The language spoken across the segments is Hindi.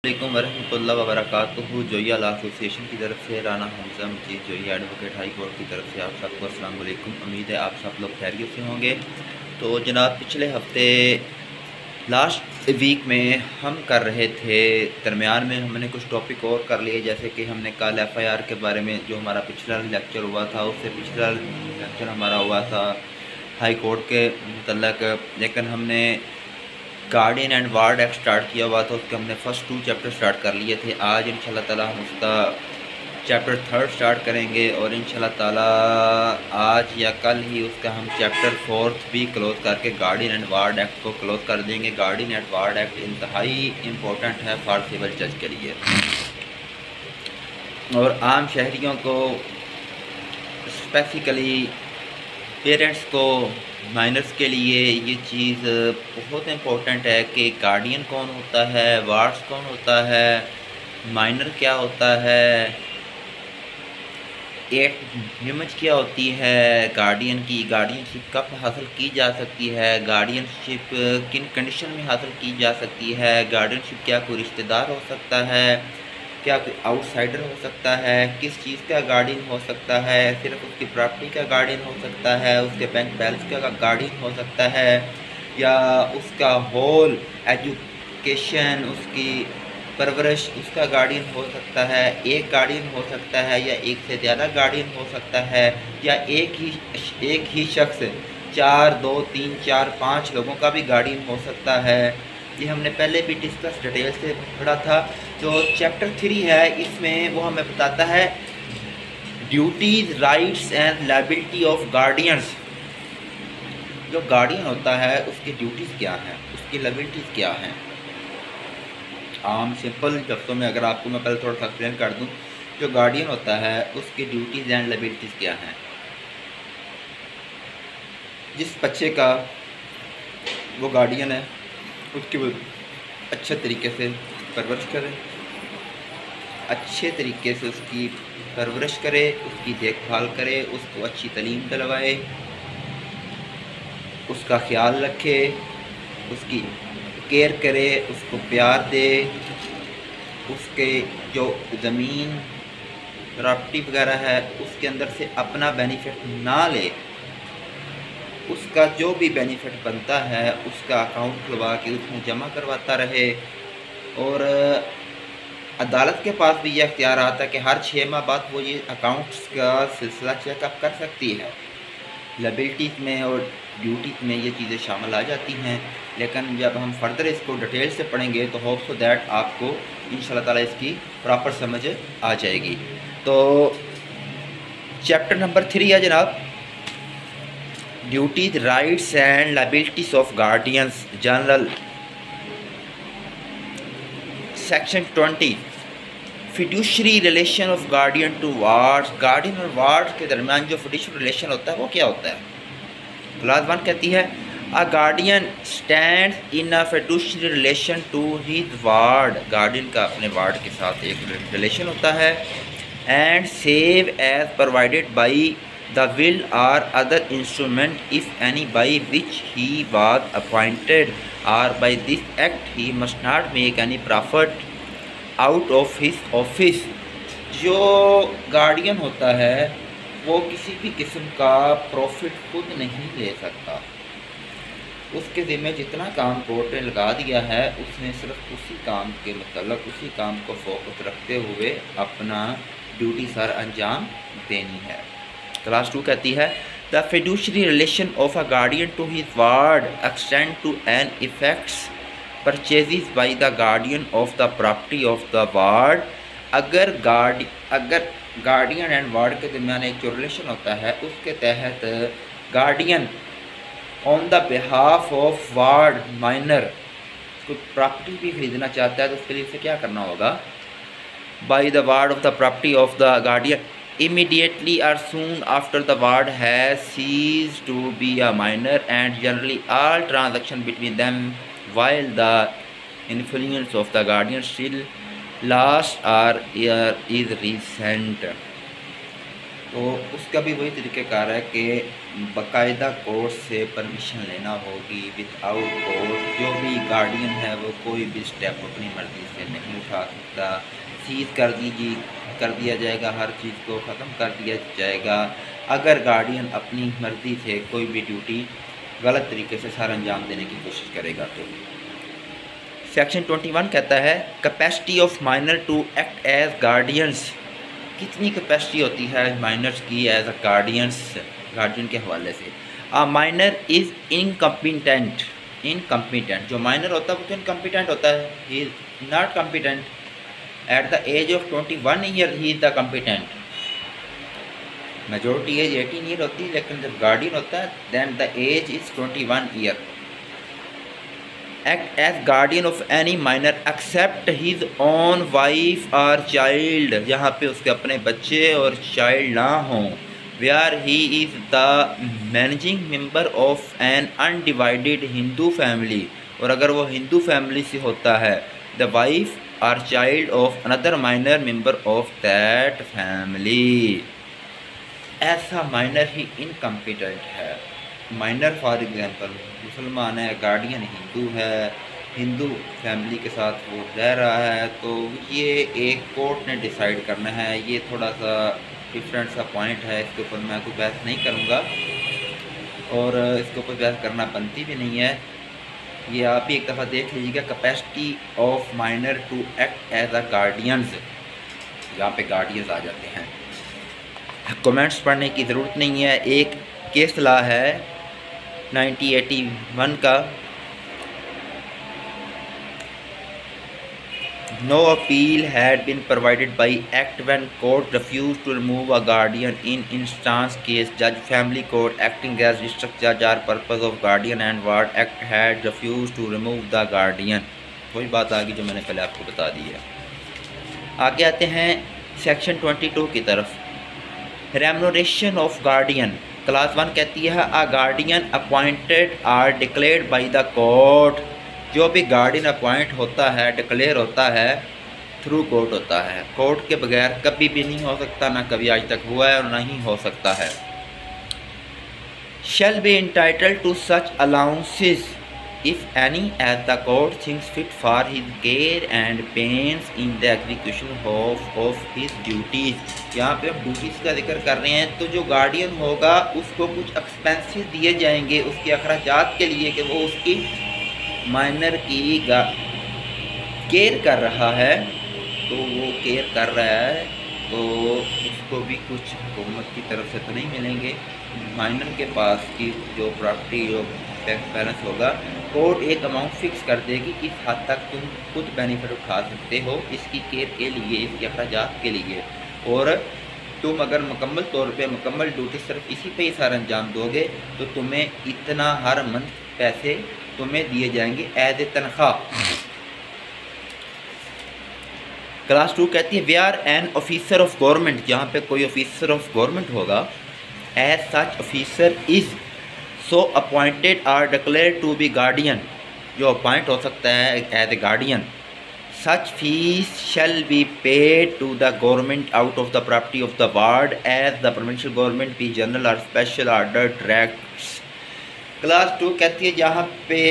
वालेकुम वरहमतुल्लाहि वबरकातुहू। जोइया लॉ एसोसिएशन की तरफ से राना हमजा मजीद जोइया एडवोकेट हाई कोर्ट की तरफ से आप सबको अस्सलाम वालेकुम। उम्मीद है आप सब लोग खैरियत से होंगे। तो जनाब, पिछले हफ्ते लास्ट वीक में हम कर रहे थे, दरमियान में हमने कुछ टॉपिक और कर लिए, जैसे कि हमने कल एफआईआर के बारे में जो हमारा पिछला लेक्चर हुआ था, उससे पिछला लेक्चर हमारा हुआ था हाई कोर्ट के मतलब, लेकिन हमने guardian and ward act start किया हुआ था, उसके हमने फर्स्ट 2 चैप्टर स्टार्ट कर लिए थे। आज इंशाल्लाह ताला हम उसका चैप्टर 3 स्टार्ट करेंगे और इंशाल्लाह ताला आज या कल ही उसका हम चैप्टर 4 भी क्लोज़ करके गार्डियन एंड वार्ड एक्ट को क्लोज़ कर देंगे। गार्डियन एंड वार्ड एक्ट इंतहाई इम्पोर्टेंट है फॉर सिविल जज के लिए, और आम शहरियों को, स्पेसिफिकली पेरेंट्स को, माइनर्स के लिए ये चीज़ बहुत इम्पोर्टेंट है कि गार्डियन कौन होता है, वार्ड्स कौन होता है, माइनर क्या होता है, एज लिमिट क्या होती है, गार्डियनशिप कब हासिल की जा सकती है, गार्डियनशिप किन कंडीशन में हासिल की जा सकती है, गार्डियनशिप क्या कोई रिश्तेदार हो सकता है, क्या कोई आउटसाइडर हो सकता है, किस चीज़ का गार्डियन हो सकता है, सिर्फ उसकी प्रॉपर्टी का गार्डियन हो सकता है, उसके बैंक बैलेंस का गार्डियन हो सकता है, या उसका होल एजुकेशन, उसकी परवरिश, उसका गार्डियन हो सकता है। एक गार्डियन हो सकता है या एक से ज़्यादा गार्डियन हो सकता है, या एक ही शख्स 4, 2, 3, 4, 5 लोगों का भी गार्डियन हो सकता है। ये हमने पहले भी डिस्कस डिटेल से पढ़ा था। जो चैप्टर 3 है, इसमें वो हमें बताता है duties, rights and liability of guardians. जो गार्डियन होता है उसकी ड्यूटीज़ क्या हैं, उसकी लायबिलिटीज़ क्या हैं। आम सिंपल लफ्ज़ों में अगर आपको मैं पहले थोड़ा सा एक्सप्लेन कर दूं, जो गार्डियन होता है उसकी ड्यूटीज़ एंड लायबिलिटीज़ क्या हैं। जिस बच्चे का वो गार्डियन है उसकी वो अच्छे तरीके से परवरिश करे, अच्छे तरीके से उसकी परवरिश करे, उसकी देखभाल करे, उसको अच्छी तालीम दिलवाए, उसका ख्याल रखे, उसकी केयर करे, उसको प्यार दे, उसके जो ज़मीन प्रॉपर्टी वगैरह है उसके अंदर से अपना बेनिफिट ना ले, उसका जो भी बेनिफिट बनता है उसका अकाउंट खुलवा के उसमें जमा करवाता रहे। और अदालत के पास भी ये अख्तियार आता है कि हर 6 माह बाद वो ये अकाउंट्स का सिलसिला चेकअप कर सकती है। लायबिलिटीज़ में और ड्यूटीज़ में ये चीज़ें शामिल आ जाती हैं, लेकिन जब हम फर्दर इसको डिटेल से पढ़ेंगे तो होप सो दैट आपको इंशाल्लाह ताला इसकी प्रॉपर समझ आ जाएगी। तो चैप्टर नंबर 3 है जनाब, duties, rights and liabilities of guardians general. Section 20, fiduciary relation of guardian to wards. Guardian और वार्ड के दरमियान जो फिड्यूशरी रिलेशन होता है वो क्या होता है। क्लास 1 कहती है a guardian stands in a fiduciary relation to his ward. Guardian का अपने वार्ड के साथ एक रिलेशन होता है। And save as provided by the will or other instrument if any by which he was appointed or by this act he must not make any profit out of his office. जो गार्डियन होता है वो किसी भी किस्म का प्रॉफिट खुद नहीं ले सकता। उसके ज़िम्मे जितना काम कोर्ट ने लगा दिया है उसने सिर्फ उसी काम के मतलब उसी काम को फोकस रखते हुए अपना ड्यूटी सर अंजाम देनी है। क्लास 2 कहती है the fiduciary relation of a guardian to his ward extend to an effects purchases by the guardian of the property of the ward. अगर गार्डियन एंड वार्ड के दरमियान एक जो रिलेशन होता है उसके तहत guardian on the behalf of ward minor कोई प्रॉपर्टी भी खरीदना चाहता है तो उसके लिए उसे क्या करना होगा। By the ward of the property of the guardian immediately or soon after the ward has ceased to be a minor, and generally all transaction between them while the influence of the guardian still lasts or is recent। तो उसका भी वही तरीक़ाकार है कि बाकायदा कोर्ट से परमिशन लेना होगी विदाउट कोर्ट। जो भी गार्डियन है वो कोई भी स्टेप अपनी मर्ज़ी से नहीं उठा सकता। सीज कर दिया जाएगा, हर चीज़ को ख़त्म कर दिया जाएगा अगर गार्डियन अपनी मर्ज़ी से कोई भी ड्यूटी गलत तरीके से सर अंजाम देने की कोशिश करेगा। तो सेक्शन 21 कहता है capacity of minor to act as guardians. कितनी कैपेसिटी होती है माइनर्स की एज अ गार्डियन के हवाले से। A minor is incompetent. जो माइनर होता है वो तो इनकम्पिटेंट होता है, he is not competent. At the age of 21 year he is the competent. Majority age 18 year होती है, लेकिन जब गार्डियन होता है then the age is 21 year. Act as guardian of any minor except his own wife और चाइल्ड। यहाँ पे उसके अपने बच्चे और चाइल्ड ना हों। Where he is the managing member of an undivided Hindu family. और अगर वो हिंदू फैमिली से होता है द वाइफ और child of another minor member of that family. ऐसा माइनर ही इनकम्पिटेंट है। माइनर फॉर एग्ज़ाम्पल मुसलमान है, गार्डियन हिंदू है, हिंदू फैमिली के साथ वो रह रहा है, तो ये एक कोर्ट ने डिसाइड करना है। ये थोड़ा सा डिफरेंट सा पॉइंट है, इसके ऊपर मैं कोई बहस नहीं करूँगा और इसके ऊपर बहस करना बनती भी नहीं है। ये आप ही एक दफ़ा देख लीजिएगा capacity of minor to act as a guardians. यहाँ पे गार्डियंस आ जाते हैं। कमेंट्स पढ़ने की ज़रूरत नहीं है। एक केस लॉ है 1981 का। No appeal had been provided by act when court refuse to remove a guardian in instance case जज family court acting as district जज are purpose of guardian and ward act had refuse to remove the guardian. वही बात आ गई जो मैंने पहले आपको बता दी है। आगे आते हैं सेक्शन 22 की तरफ। Remuneration of guardian. क्लास 1 कहती है a guardian appointed or declared by the court. जो भी गार्डियन अपॉइंट होता है, डिक्लेयर होता है, थ्रू कोर्ट होता है। कोर्ट के बगैर कभी भी नहीं हो सकता, ना कभी आज तक हुआ है और ना ही हो सकता है। Shall be entitled to such allowances if any as the court thinks fit for his care and pains in the execution of his duties. यहाँ पे हम ड्यूटीज़ का जिक्र कर रहे हैं, तो जो गार्डियन होगा उसको कुछ एक्सपेंसेस दिए जाएंगे उसके अखराजात के लिए कि वो उसकी माइनर की केयर कर रहा है। तो वो केयर कर रहा है तो उसको भी कुछ हुकूमत की तरफ से तो नहीं मिलेंगे। माइनर के पास की जो प्रॉपर्टी जो टैक्स बैलेंस होगा, कोर्ट एक अमाउंट फिक्स कर देगी कि इस हद तक तुम खुद बेनिफिट उठा सकते हो इसकी केयर के लिए, इसके अखराजात के लिए। और तुम अगर मुकम्मल तौर पे मुकम्मल ड्यूटी सिर्फ इसी पे ही सारा अंजाम दोगे तो तुम्हें इतना हर मंथ पैसे तुम्हें दिए जाएंगे एज ए तनख्वाह। क्लास 2 कहती है where an officer of government. जहाँ पे कोई ऑफिसर ऑफ गवर्नमेंट होगा, as such officer is so appointed or declare to be guardian. जो अपॉइंट हो सकता है as a guardian, such fees shall be paid to the government out of the property of the ward as the provincial government be general or special order directs. Class 2 कहती है जहाँ पे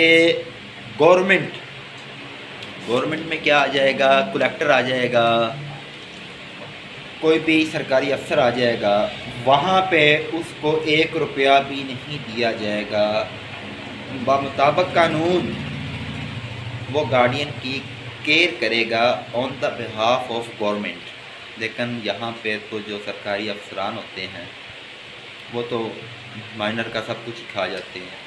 गवर्नमेंट में क्या आ जाएगा, कलेक्टर आ जाएगा, कोई भी सरकारी अफसर आ जाएगा, वहाँ पे उसको 1 रुपया भी नहीं दिया जाएगा। बामुताबिक कानून वो गार्डियन की केयर करेगा on the behalf of government. लेकिन यहाँ पे तो जो सरकारी अफसरान होते हैं वो तो माइनर का सब कुछ खा जाते हैं।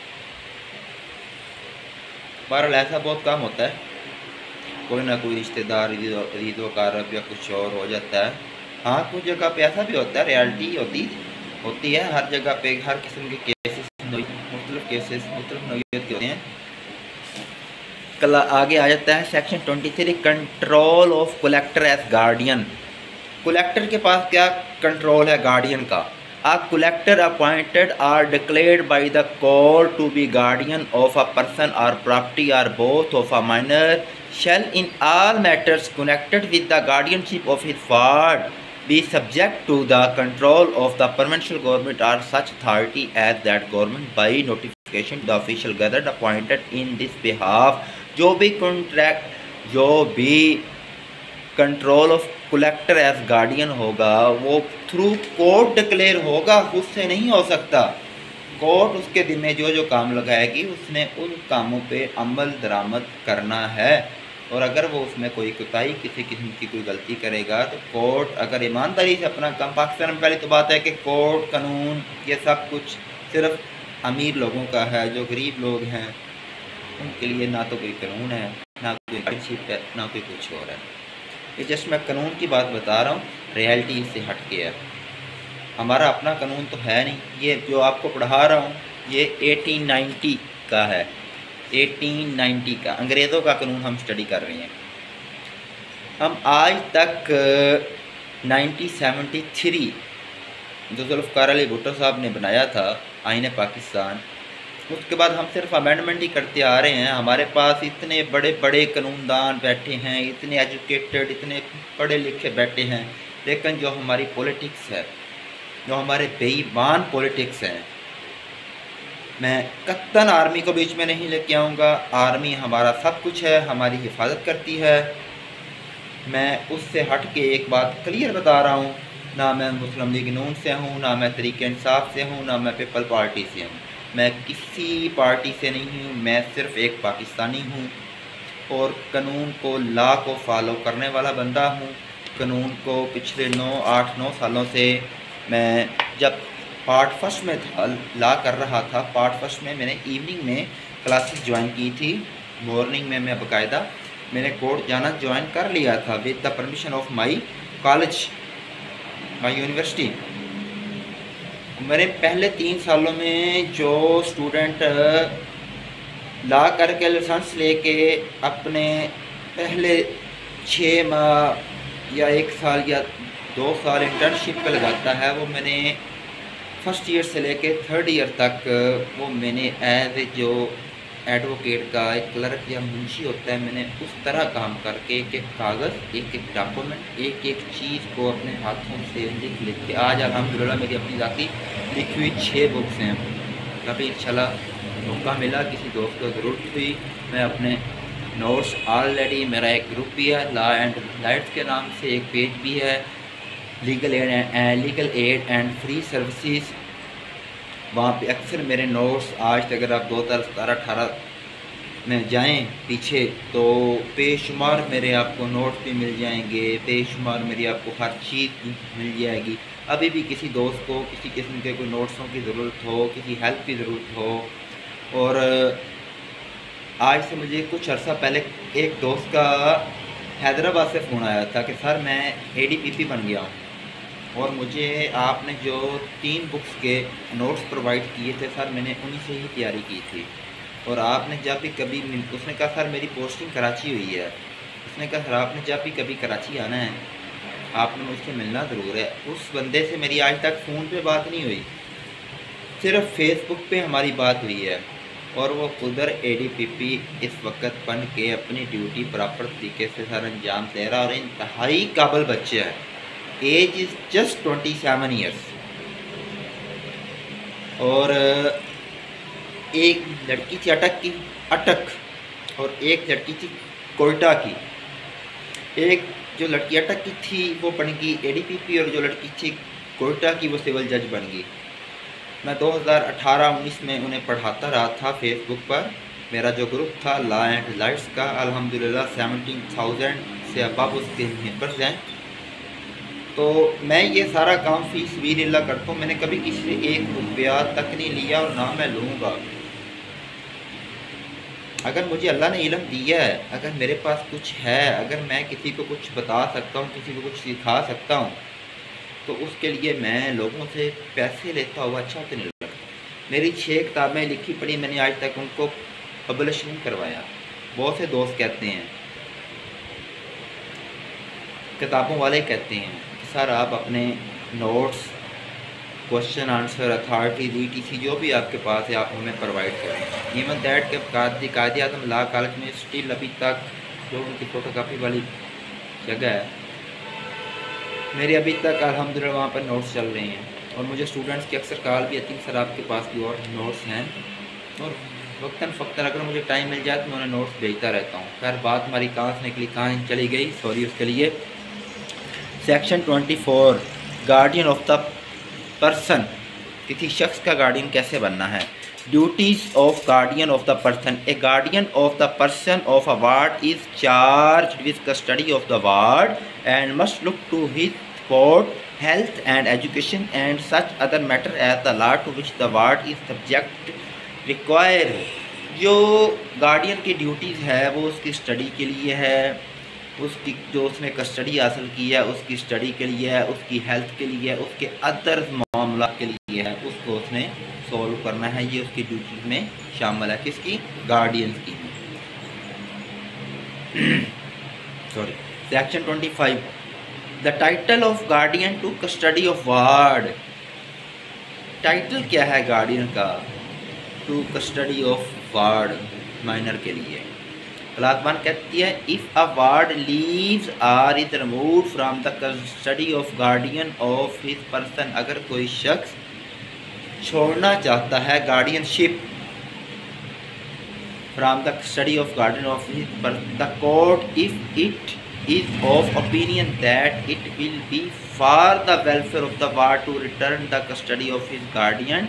बहरहाल ऐसा बहुत कम होता है, कोई ना कोई रिश्तेदार ईद वकारब या कुछ और हो जाता है। हाँ, कुछ जगह पे ऐसा भी होता है, रियलिटी होती है हर जगह पे, हर किस्म के केसेस मुख्तलिफ नौइयत के होते हैं। कल आगे आ जाता है section 23 control of collector as guardian. Collector के पास क्या कंट्रोल है गार्डियन का। A collector appointed or declared by the court to be guardian of a person or property or both of a minor shall in all matters connected with the guardianship of his ward be subject to the control of the provincial government or such authority as that government by notification to the official gathered appointed in this behalf। जो भी control of collector as guardian होगा वो थ्रू कोर्ट डिक्लेयर होगा, खुद से नहीं हो सकता। कोर्ट उसके दिन में जो काम लगाएगी उसने उन कामों पे अमल दरामद करना है। और अगर वो उसमें कोई कोताही किसी किस्म की कोई गलती करेगा तो कोर्ट अगर ईमानदारी से अपना काम, पाकिस्तान में पहली तो बात है कि कोर्ट कानून ये सब कुछ सिर्फ अमीर लोगों का है, जो गरीब लोग हैं उनके लिए ना तो कोई कानून है, ना कोई गाइडशिप है, ना कोई कुछ और है। ये जस्ट मैं कानून की बात बता रहा हूँ, रियलिटी इससे हट के है। हमारा अपना कानून तो है नहीं। ये जो आपको पढ़ा रहा हूँ ये 1890 का है, 1890 का अंग्रेज़ों का कानून हम स्टडी कर रहे हैं। हम आज तक 1973 जो जुल्फ़िकार अली भुट्टो साहब ने बनाया था आईन पाकिस्तान, उसके बाद हम सिर्फ अमेंडमेंट ही करते आ रहे हैं। हमारे पास इतने बड़े बड़े कानूनदान बैठे हैं, इतने एजुकेटेड, इतने पढ़े लिखे बैठे हैं, लेकिन जो हमारी पॉलिटिक्स है, जो हमारे बेईमान पॉलिटिक्स हैं, मैं कत्तन आर्मी को बीच में नहीं लेके आऊँगा। आर्मी हमारा सब कुछ है, हमारी हिफाजत करती है। मैं उससे हट के एक बात क्लियर बता रहा हूँ, ना मैं मुस्लिम लीग नून से हूँ, ना मैं तहरीक इंसाफ से हूँ, ना मैं पीपल पार्टी से हूँ। मैं किसी पार्टी से नहीं हूँ, मैं सिर्फ़ एक पाकिस्तानी हूँ और कानून को, लॉ को फॉलो करने वाला बंदा हूँ। कानून को पिछले 8-9 सालों से मैं जब पार्ट फर्स्ट में था, लॉ कर रहा था, पार्ट फर्स्ट में मैंने इवनिंग में क्लासेस ज्वाइन की थी। मॉर्निंग में मैं बाकायदा मैंने कोर्ट जाना ज्वाइन कर लिया था with the permission of my college, my university. मेरे पहले 3 सालों में जो स्टूडेंट लॉ करके लाइसेंस लेके अपने पहले 6 माह या 1 साल या 2 साल इंटर्नशिप पे लगाता है, वो मैंने फर्स्ट ईयर से लेके 3rd ईयर तक वो मैंने एज ए जो एडवोकेट का एक क्लर्क या मुंशी होता है, मैंने उस तरह काम करके एक एक कागज़, एक एक डॉक्यूमेंट, एक एक चीज़ को अपने हाथों से लिख के आज अल्हम्दुलिल्लाह मेरी अपनी ज़ाती लिखी हुई 6 बुक्स हैं। कभी इंशाल्लाह मौका मिला, किसी दोस्त को ज़रूरत हुई, मैं अपने नोट्स ऑलरेडी, मेरा एक ग्रुप भी है लॉ एंड लाइट्स के नाम से, एक पेज भी है legal aid and free services. वहाँ पे अक्सर मेरे नोट्स आज तक अगर आप 2017-18 में जाएं पीछे तो बेशुमार मेरे आपको नोट्स भी मिल जाएंगे, बेशुमार मेरी आपको हर चीज़ मिल जाएगी। अभी भी किसी दोस्त को किसी किस्म के कोई नोट्सों की ज़रूरत हो, किसी हेल्प की ज़रूरत हो। और आज से मुझे कुछ अर्सा पहले एक दोस्त का हैदराबाद से फ़ोन आया था कि सर मैं ADPP बन गया हूँ और मुझे आपने जो 3 बुक्स के नोट्स प्रोवाइड किए थे सर, मैंने उन्हीं से ही तैयारी की थी। और आपने जब भी कभी, उसने कहा सर मेरी पोस्टिंग कराची हुई है, उसने कहा सर आपने जब भी कभी कराची आना है आपने मुझसे मिलना ज़रूर है। उस बंदे से मेरी आज तक फ़ोन पे बात नहीं हुई, सिर्फ फेसबुक पे हमारी बात हुई है। और वो उधर ADPP इस वक्त बन के अपनी ड्यूटी प्रॉपर तरीके से सर अंजाम दे रहा और इंतहाई काबिल बच्चे हैं। Age is just 27 years. और एक लड़की थी अटक और एक लड़की थी कोयटा की। एक जो लड़की अटक की थी वो बन गई ADPP और जो लड़की थी कोयटा की वो सिविल जज बन गई। मैं 2018-19 में उन्हें पढ़ाता रहा था फेसबुक पर। मेरा जो ग्रुप था लॉ एंड लाइट्स का, अल्हम्दुलिल्लाह 17,000 से अबव उसके मेंबर्स हैं। तो मैं ये सारा काम फ़ी सबीलिल्लाह करता हूँ। मैंने कभी किसी से 1 रुपया तक नहीं लिया और ना मैं लूँगा। अगर मुझे अल्लाह ने इल्म दिया है, अगर मेरे पास कुछ है, अगर मैं किसी को कुछ बता सकता हूँ, किसी को कुछ सिखा सकता हूँ, तो उसके लिए मैं लोगों से पैसे लेता हुआ अच्छा तो नहीं लगता। मेरी 6 किताबें लिखी पढ़ी, मैंने आज तक उनको पब्लिश नहीं करवाया। बहुत से दोस्त कहते हैं, किताबों वाले कहते हैं कि सर आप अपने notes, question answer, authorities, ETC जो भी आपके पास है आप हमें प्रोवाइड करें। इवन दैट के कायदे आज़म लॉ कॉलेज में स्टिल अभी तक जो उनकी फ़ोटोकॉपी वाली जगह है मेरे अभी तक अल्हम्दुलिल्लाह वहाँ पर नोट्स चल रहे हैं, और मुझे स्टूडेंट्स की अक्सर कॉल भी आती है सर आपके पास भी और नोट्स हैं, और वक्तन फ़क्तन अगर मुझे टाइम मिल जाए तो मैं उन्हें नोट्स भेजता रहता हूँ। खैर बात हमारी कहाँ से निकली कहाँ चली गई, सॉरी उसके लिए। Section 24 guardian of the person, किसी शख्स का गार्डियन कैसे बनना है। Duties of guardian of the person, a guardian of the person of a ward is charge with custody of the ward and must look to his sport, health and education and such other matter as the law to which the ward is subject require। जो गार्डियन की ड्यूटीज़ है वो उसकी स्टडी के लिए है, उसकी जो उसने कस्टडी हासिल की है उसकी स्टडी के लिए है, उसकी हेल्थ के लिए है, उसके अदर मामला के लिए है, उसको उसने सॉल्व करना है। ये उसकी ड्यूटीज़ में शामिल है, किसकी, गार्डियन की। Sorry. Section 25 the title of guardian to custody of ward. Title क्या है गार्डियन का to custody of ward, minor के लिए। क्लास 1 कहती है if a ward leaves or is removed from the custody of guardian of his person, अगर कोई शख्स छोड़ना चाहता है guardianship from the custody of guardian of his person, the court if it is of opinion that it will be for the welfare of the ward to return the custody of his guardian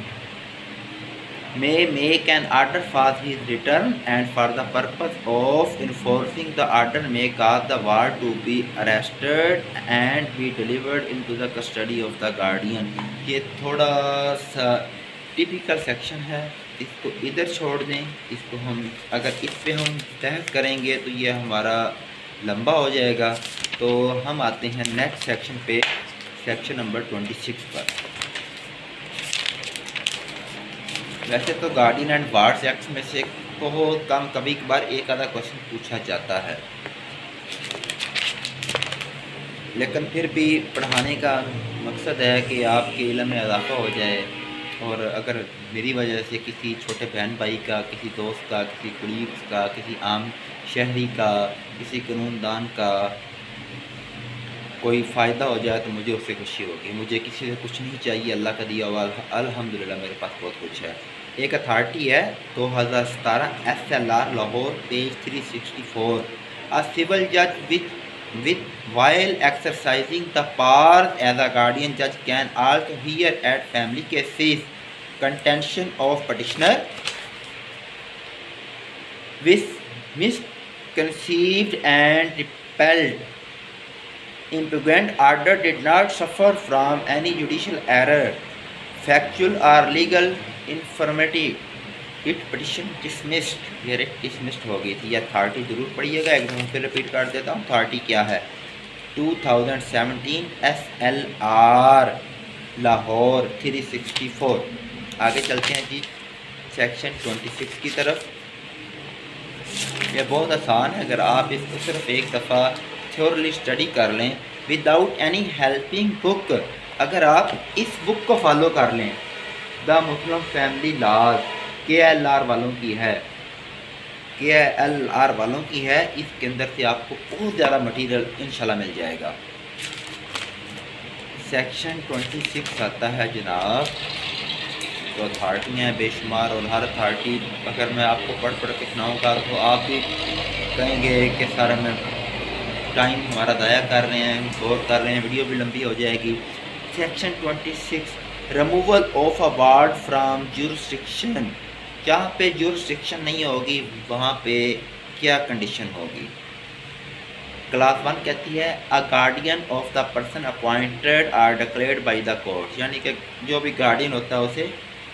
may make an order for his return and for the purpose of enforcing the order may cause the ward to be arrested and be delivered into the custody of the guardian। ये थोड़ा सा टिपिकल सेक्शन है, इसको इधर छोड़ दें, इसको हम अगर इस पे हम बहस करेंगे तो ये हमारा लंबा हो जाएगा। तो हम आते हैं नेक्स्ट सेक्शन पे, सेक्शन नंबर 26 पर। वैसे तो गार्डियन एंड वार्ड्स एक्ट में से बहुत कम कभी कभार एक आधा क्वेश्चन पूछा जाता है, लेकिन फिर भी पढ़ाने का मकसद है कि आपके इल्म में इजाफा हो जाए। और अगर मेरी वजह से किसी छोटे बहन भाई का, किसी दोस्त का, किसी कलीग्स का, किसी आम शहरी का, किसी कानूनदान का कोई फ़ायदा हो जाए तो मुझे उससे खुशी होगी। मुझे किसी से कुछ नहीं चाहिए, अल्लाह का दिया हुआ अल्हम्दुलिल्लाह मेरे पास बहुत कुछ है। एक अथॉरिटी है 2017 SLR Lahore page 364, a civil जज with while exercising the power as a guardian judge can also hear at family cases contention of petitioner with misconceived and repelled impugnant order did not suffer from any judicial error, factual or legal infirmity, it petition dismissed, ये रिट डिसमिस्ड हो गई थी। यह अथॉरिटी ज़रूर पढ़िएगा, एक दफ़ा फिर रिपीट कर देता हूँ। अथॉरिटी क्या है, 2017 SLR लाहौर 364। आगे चलते हैं जी सेक्शन 26 की तरफ। ये बहुत आसान है, अगर आप इसको सिर्फ एक दफ़ा थ्योरली स्टडी कर लें विदाउट एनी हेल्पिंग बुक, अगर आप इस बुक को फॉलो कर लें, the Muslim family laws KLR वालों की है, KLR वालों की है, इसके अंदर से आपको बहुत ज़्यादा मटेरियल इंशाल्लाह मिल जाएगा। सेक्शन 26 आता है जनाब, तो अथॉरिटी हैं बेशुमार, और हर अथॉरिटी अगर मैं आपको पढ़ के सुनाऊँगा तो आप भी कहेंगे कि सारा में टाइम हमारा ज़ाया कर रहे हैं, गौर कर रहे हैं, वीडियो भी लंबी हो जाएगी। Section 26 removal of a ward from jurisdiction, जहाँ पे जुरिस्डिक्शन नहीं होगी वहाँ पे क्या कंडीशन होगी। क्लास 1 कहती है a guardian of the person appointed or declared by the court, यानी कि जो भी गार्डियन होता है उसे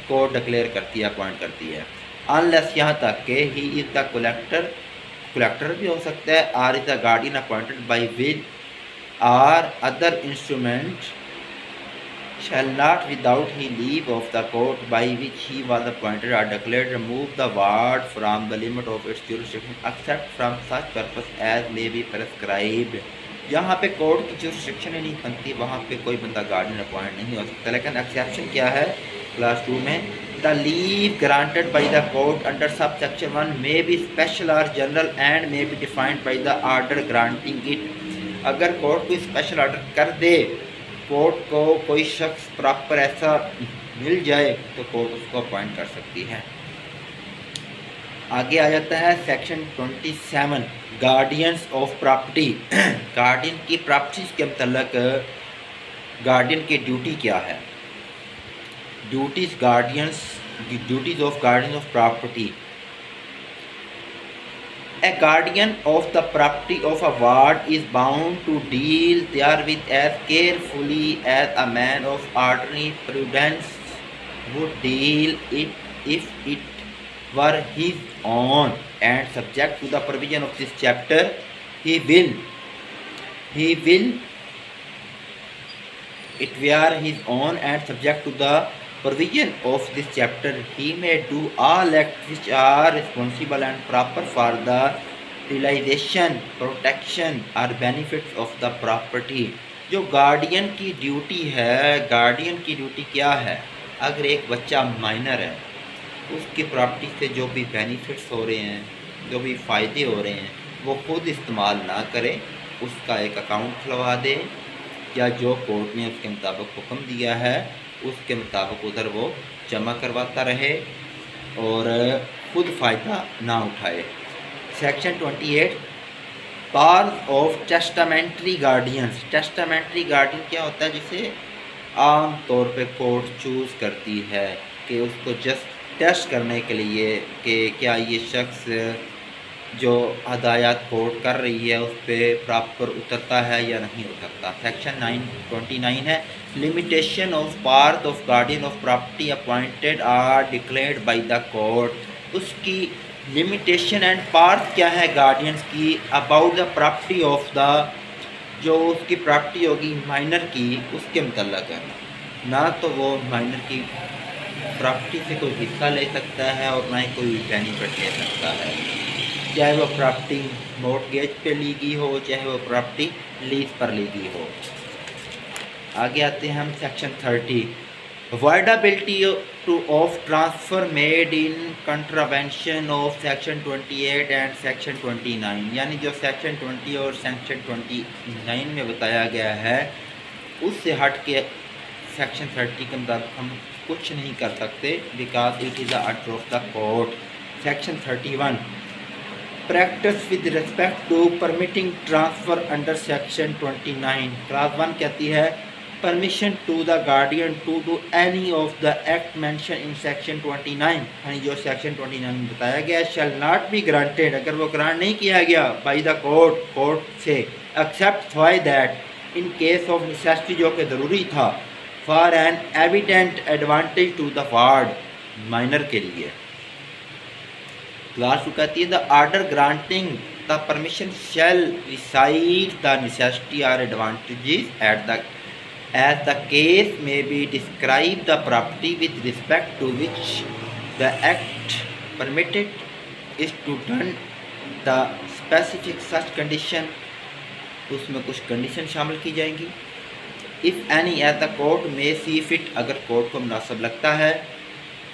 कोर्ट डिक्लेयर करती है, अपॉइंट करती है। अनलेस यहाँ तक कि ही इज़ द कलेक्टर भी हो सकता है, or is the guardian appointed by will or other instrument shall not without he leave of the court by which he was appointed or declared remove the ward from the limit of its jurisdiction except from such purpose as may be prescribed। जहाँ पे कोर्ट की जुरिस्डिक्शन ही नहीं बनती वहाँ पे कोई बंदा गार्डियन अपॉइंट नहीं हो सकता। लेकिन एक्सेप्शन क्या है क्लास 2 में, the leave granted by the court under sub section 1 may be special or general and may be defined by the order granting it. अगर कोर्ट कोई स्पेशल ऑर्डर कर दे, कोर्ट को कोई शख्स प्रॉपर ऐसा मिल जाए तो कोर्ट उसको अपॉइंट कर सकती है। आगे आ जाता है section 27 guardians of property. Guardian की प्रॉपर्टीज के मतलब गार्डियन की ड्यूटी क्या है। Duties of guardian of property. A guardian of the property of a ward is bound to deal therewith as carefully as a man of ordinary prudence would deal it if it were his own, and subject to the provision of this chapter, he will it were his own, and subject to the provision of this chapter, he may do all acts which are responsible and proper for the realization, protection or benefits of the property। जो गार्डियन की ड्यूटी है, गार्डियन की ड्यूटी क्या है, अगर एक बच्चा माइनर है उसकी प्रॉपर्टी से जो भी बेनिफिट्स हो रहे हैं, जो भी फ़ायदे हो रहे हैं, वो खुद इस्तेमाल ना करे, उसका एक अकाउंट खुलवा दे, या जो कोर्ट ने उसके मुताबिक हुक्म दिया है उसके मुताबिक उधर वो जमा करवाता रहे और खुद फ़ायदा ना उठाए। Section 28 powers of testamentary guardians. Testamentary guardian क्या होता है, जिसे आम तौर पे कोर्ट चूज़ करती है कि उसको जस्ट टेस्ट करने के लिए कि क्या ये शख्स जो हदायत कोर्ट कर रही है उस पर प्रॉपर उतरता है या नहीं उतरता। सेक्शन 29 है limitation of part of guardian of property appointed or declared by the court. उसकी लिमिटेशन एंड पार्ट क्या है गार्डियंस की about the property of the, जो उसकी प्रॉपर्टी होगी माइनर की उसके मतलब है। ना तो वो माइनर की प्रॉपर्टी से कोई हिस्सा ले सकता है और ना ही कोई बेनिफिट ले सकता है, चाहे वो प्रॉपर्टी मॉर्टगेज पे ली गई हो, चाहे वो प्रॉपर्टी लीज पर ली गई हो। आगे आते हैं हम section 30 voidability to of transfer made in contravention of section 28 and section 29। यानी जो सेक्शन 20 और सेक्शन 29 में बताया गया है उससे हट के सेक्शन 30 के मुताबिक हम कुछ नहीं कर सकते, because it is the order of the court. Section 31 practice with respect to permitting transfer under section 29। Class 1 कहती है permission to the guardian to do any of the act mention in section 29, यानी जो सेक्शन 29 में बताया गया शैल नॉट बी ग्रांटेड, अगर वो ग्रांट नहीं किया गया बाय द कोर्ट से, except why that in case of necessity, जो कि ज़रूरी था, for an evident advantage to the ward, minor के लिए। क्लास 2 कहती है the order granting the permission shall recite the necessity or advantages at the as the case may be describe the property with respect to which the act permitted is to done the specific such condition, उसमें कुछ कंडीशन शामिल की जाएंगी। If any at the court में सी फिट, अगर कोर्ट को मुनासिब लगता है,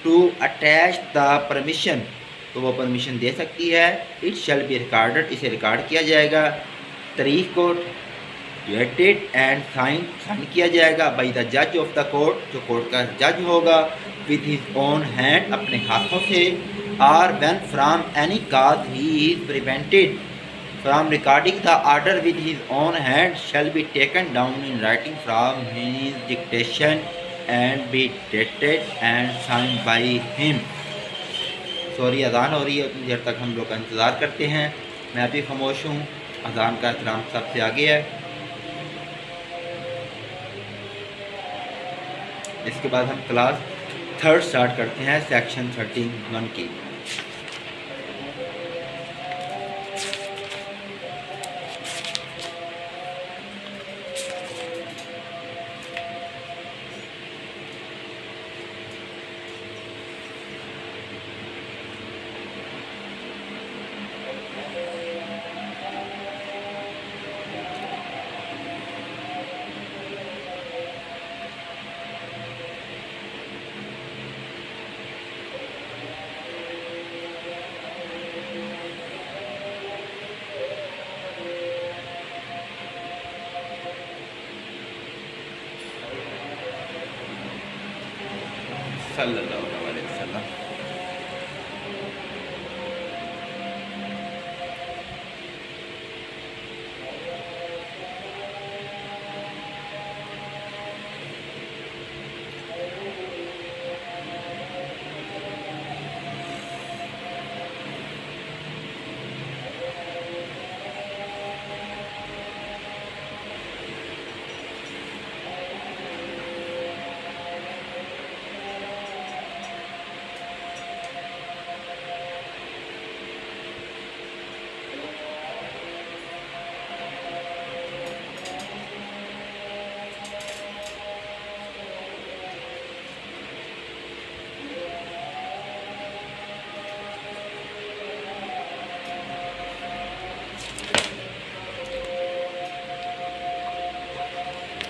टू अटैच द परमिशन, तो वो परमिशन दे सकती है। इट शैल बी रिकॉर्डेड, इसे रिकॉर्ड किया जाएगा। तारीख को डेटेड एंड साइन किया जाएगा बाय द जज ऑफ द कोर्ट, जो कोर्ट का जज होगा, विद हिज ओन हैंड, अपने हाथों से, और when from any cause he is prevented from recording the order with his own hand shall be taken down in writing from his dictation and be dated and sign by him. Sorry, अजान हो रही है, उतनी देर तक हम लोग का इंतज़ार करते हैं। मैं भी खामोश हूँ, अजान का एहतराम सबसे आगे है। इसके बाद हम क्लास 3 स्टार्ट करते हैं सेक्शन 31 की। सल्लल्लाहु अलैहि वसल्लम।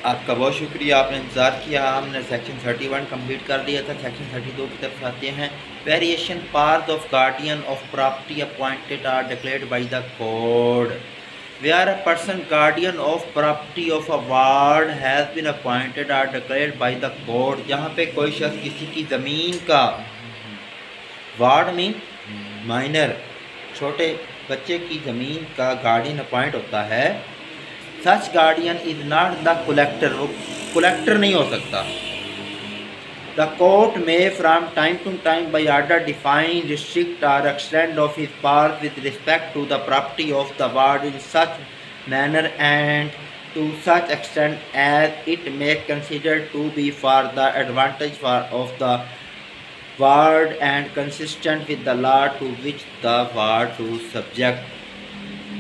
आपका बहुत शुक्रिया, आपने इंतज़ार किया। हमने सेक्शन 31 कंप्लीट कर लिया था। सेक्शन 32 की तरफ आते हैं। Variation part of guardian of property appointed or declared by the court. Where a person guardian of property of a ward has been appointed or declared by the court. जहाँ पे कोई शख्स किसी की ज़मीन का, वार्ड में माइनर छोटे बच्चे की ज़मीन का गार्डियन अपॉइंट होता है, such guardian is not the collector, वो कलेक्टर नहीं हो सकता। The court may from time to time by order define restrict or extend of his power with respect to the property of the ward in such manner and to such extent as it may consider to be for the advantage of the ward and consistent with the law to which the ward to subject.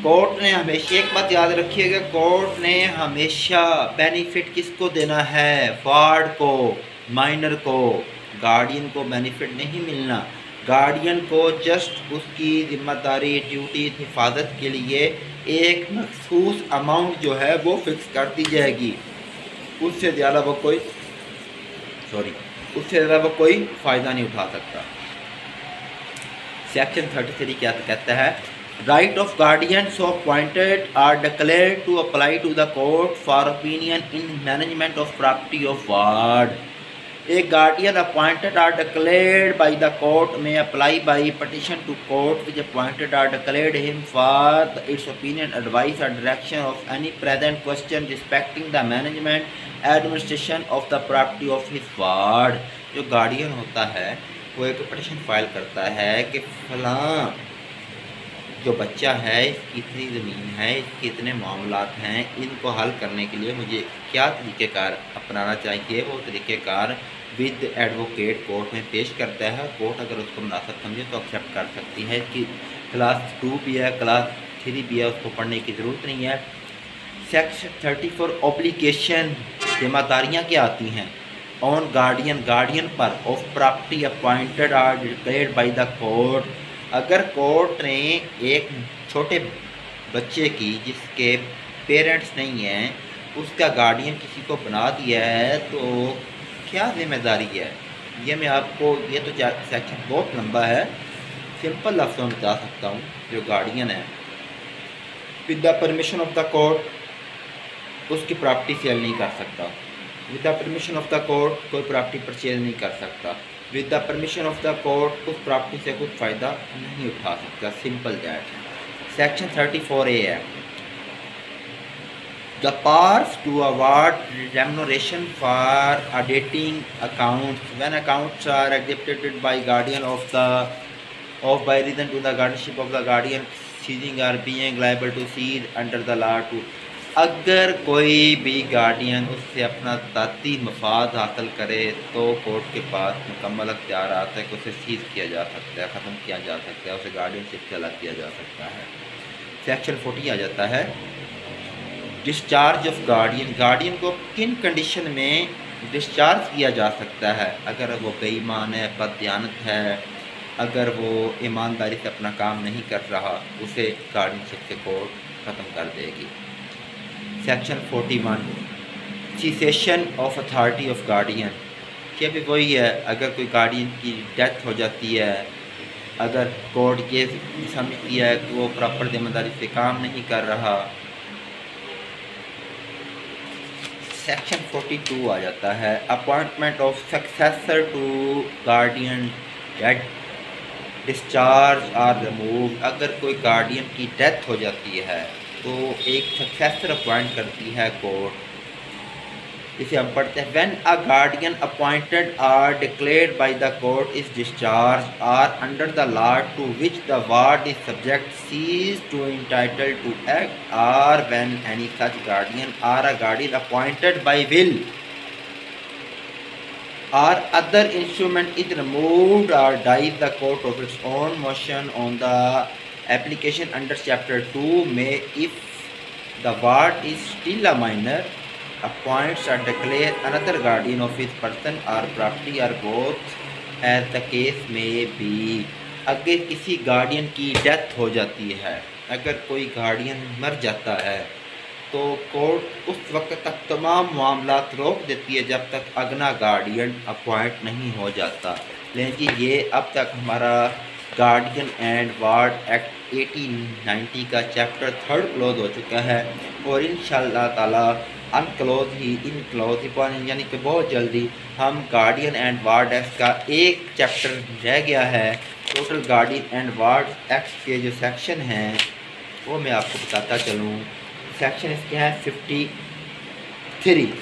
Court ने हमेशा एक बात याद रखिएगा, कोर्ट ने हमेशा बेनिफिट किसको देना है? वार्ड को, माइनर को। गार्डियन को बेनिफिट नहीं मिलना। गार्डियन को जस्ट उसकी जिम्मेदारी, ड्यूटी, हिफाजत के लिए एक मखसूस अमाउंट जो है वो फिक्स कर दी जाएगी। उससे ज़्यादा वो कोई फ़ायदा नहीं उठा सकता। सेक्शन 33 क्या कहता है? Right of guardian so appointed or declared to apply to the court for opinion in management of property of ward. एक guardian appointed or declared by the court may apply by petition to court which appointed or declared him for its opinion, advice or direction of any present question respecting the management administration of the property of his ward. जो गार्डियन होता है वो एक पिटिशन फाइल करता है कि फलां जो बच्चा है, इसकी इतनी ज़मीन है, इसके इतने मामलात हैं, इनको हल करने के लिए मुझे क्या तरीक़ेकार अपनाना चाहिए। वो तरीक़ेकार विद एडवोकेट कोर्ट में पेश करता है। कोर्ट अगर उसको मुनासिब समझे तो एक्सेप्ट कर सकती है। कि क्लास 2 भी है, क्लास 3 भी है, उसको पढ़ने की ज़रूरत नहीं है। सेक्शन 34 ऑब्लिगेशन, जिम्मेदारियाँ क्या आती हैं? ऑन गार्डियन, गार्डियन पर of property appointed or declared by the court. अगर कोर्ट ने एक छोटे बच्चे की जिसके पेरेंट्स नहीं हैं उसका गार्डियन किसी को बना दिया है तो क्या जिम्मेदारी है? ये मैं आपको, ये तो सेक्शन बहुत लंबा है, सिंपल लफ्ज़ों में बता सकता हूँ। जो गार्डियन है with the permission of the court उसकी प्रॉपर्टी सेल नहीं कर सकता। With the permission of the court कोई प्रॉपर्टी परचेज नहीं कर सकता। With the permission of the court उस प्रॉपर्टी से कुछ फ़ायदा नहीं उठा सकता। Simple that. सेक्शन 34A है the powers to award remuneration for auditing accounts when accounts are executed by guardian of by reason to the guardianship of the guardian ceasing or being liable to cease under the law to. अगर कोई भी गार्डियन उससे अपना ज़ाती मफाद हासिल करे तो कोर्ट के पास मुकम्मल अख्तियार आता है कि उसे सीज़ किया जा सकता है, ख़त्म किया जा सकता है, उसे गार्डियनशिप से अलग किया जा सकता है। सेक्शन 40 आ जाता है डिस्चार्ज ऑफ गार्डियन। गार्डियन को किन कंडीशन में डिस्चार्ज किया जा सकता है? अगर वो बेईमान है, बददियानत है, अगर वो ईमानदारी से अपना काम नहीं कर रहा, उसे गार्डियनशिप से कोर्ट ख़त्म कर देगी। Section 41 cessation of authority of guardian. ये भी वही है, अगर कोई गार्डियन की डेथ हो जाती है, अगर कोर्ट ये समझती है कि वो प्रॉपर जिम्मेदारी से काम नहीं कर रहा, सेक्शन 42 आ जाता है, appointment of successor to guardian dead discharge or remove. अगर कोई गार्डियन की डेथ हो जाती है तो एक सक्सेसर अपॉइंट करती है कोर्ट। इसे हम पढ़ते हैं, when a guardian appointed or declared by the court is discharge or under the law to which the ward is subject cease to entitle to act or when any such guardian or a guardian appointed by will or other instrument is removed or dies the court of its own motion on the application under chapter 2 may, if the ward is still a minor, appoints or declare another guardian of his person or property or both as the case may be। अगर किसी गार्डियन की डेथ हो जाती है, अगर कोई गार्डियन मर जाता है तो कोर्ट उस वक्त तक तमाम मामलात रोक देती है जब तक अगला गार्डियन अपॉइंट नहीं हो जाता। लेकिन ये अब तक हमारा गार्डियन एंड वार्ड एक्ट 1890 का चैप्टर 3 क्लोज हो चुका है और इंशाअल्लाह ताला अनक्लोज ही इन क्लोज यानी कि बहुत जल्दी हम गार्डियन एंड वार्ड एक्ट का एक चैप्टर रह गया है। Total guardian and ward act के जो सेक्शन हैं वो मैं आपको बताता चलूँ। सेक्शन इसके हैं 53,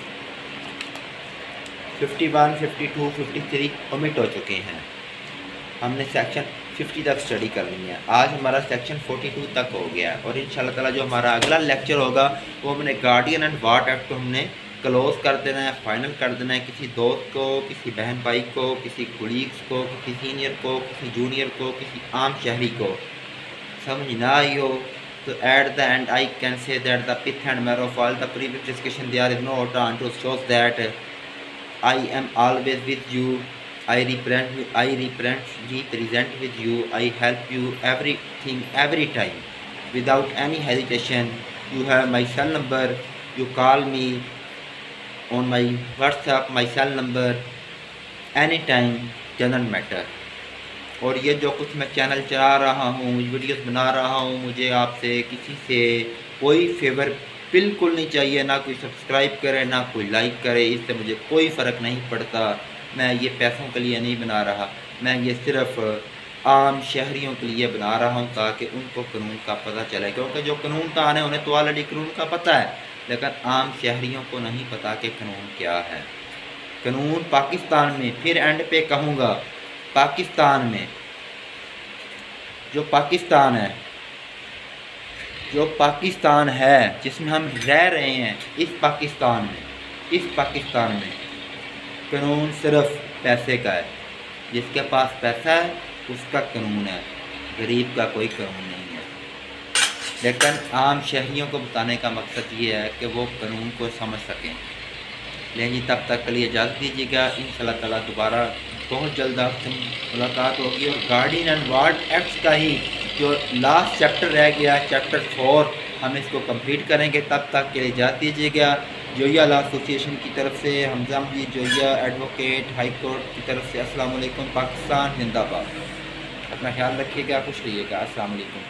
51, 52, 53 ओमिट हो चुके हैं। हमने सेक्शन 50 तक स्टडी कर ली है। आज हमारा सेक्शन 42 तक हो गया और इंशाल्लाह ताला जो हमारा अगला लेक्चर होगा वो हमने गार्डियन एंड वार्ड एक्ट को हमने क्लोज कर देना है, फाइनल कर देना है। किसी दोस्त को, किसी बहन भाई को, किसी कुलीग्स को, किसी सीनियर को, किसी जूनियर को, किसी आम शहरी को समझ ना आई हो तो at the end I can say that the pith and marrow of all the previous discussion there is no return to shows that I am always with you, I represent with you, I help you everything every time without any hesitation। You have my cell number, you call me on my WhatsApp, my cell number anytime, doesn't matter। और ये जो कुछ मैं चैनल चला रहा हूँ, वीडियोस बना रहा हूँ, मुझे आपसे किसी से कोई फेवर बिल्कुल नहीं चाहिए, ना कोई सब्सक्राइब करे ना कोई लाइक करे, इससे मुझे कोई फ़र्क नहीं पड़ता। मैं ये पैसों के लिए नहीं बना रहा, मैं ये सिर्फ़ आम शहरियों के लिए बना रहा हूँ ताकि उनको कानून का पता चले। क्योंकि जो कानून का आने उन्हें तो ऑलरेडी कानून का पता है, लेकिन आम शहरियों को नहीं पता कि कानून क्या है। कानून पाकिस्तान में, फिर एंड पे कहूँगा, पाकिस्तान में जो पाकिस्तान है जिसमें हम रह रहे हैं, इस पाकिस्तान में कानून सिर्फ पैसे का है। जिसके पास पैसा है उसका कानून है, गरीब का कोई कानून नहीं है। लेकिन आम शहरियों को बताने का मकसद ये है कि वो कानून को समझ सकें। लेकिन तब तक के लिए इजाज़त दीजिएगा। इंशाअल्लाह ताला दोबारा बहुत जल्द आपसे मुलाकात होगी और गार्डियन एंड वार्ड एक्ट का ही जो लास्ट चैप्टर रह गया, चैप्टर 4, हम इसको कंप्लीट करेंगे। तब तक के लिए इजाज़त दीजिएगा। जोइया लॉ एसोसिएशन की तरफ से, हमजा जी जोइया एडवोकेट हाई कोर्ट की तरफ से अस्सलाम वालेकुम। पाकिस्तान जिंदाबाद। अपना ख्याल रखिएगा, खुश रहिएगा। अस्सलाम वालेकुम।